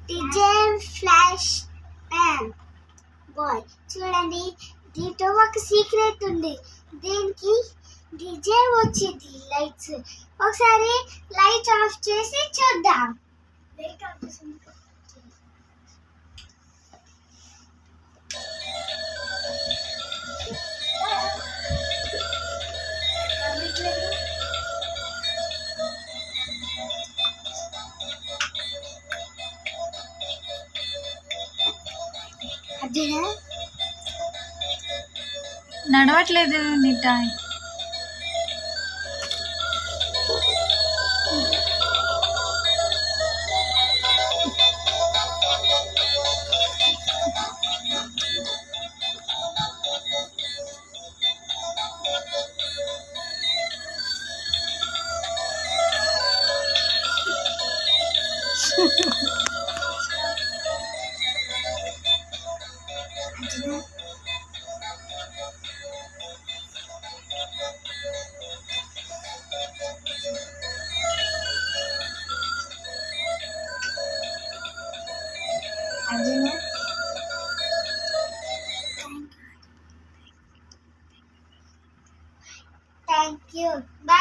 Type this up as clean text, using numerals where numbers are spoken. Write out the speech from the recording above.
DJ flash man bye. చూడండి, దీంట్లో ఒక సీక్రెట్ ఉంది. దీనికి డిజే వచ్చింది లైట్స్. ఒకసారి లైట్ ఆఫ్ చేసి చూద్దాం. లైట్ ఆఫ్ చేసి నడవట్లేదు నిటాయ్. Thank you. బాయ్.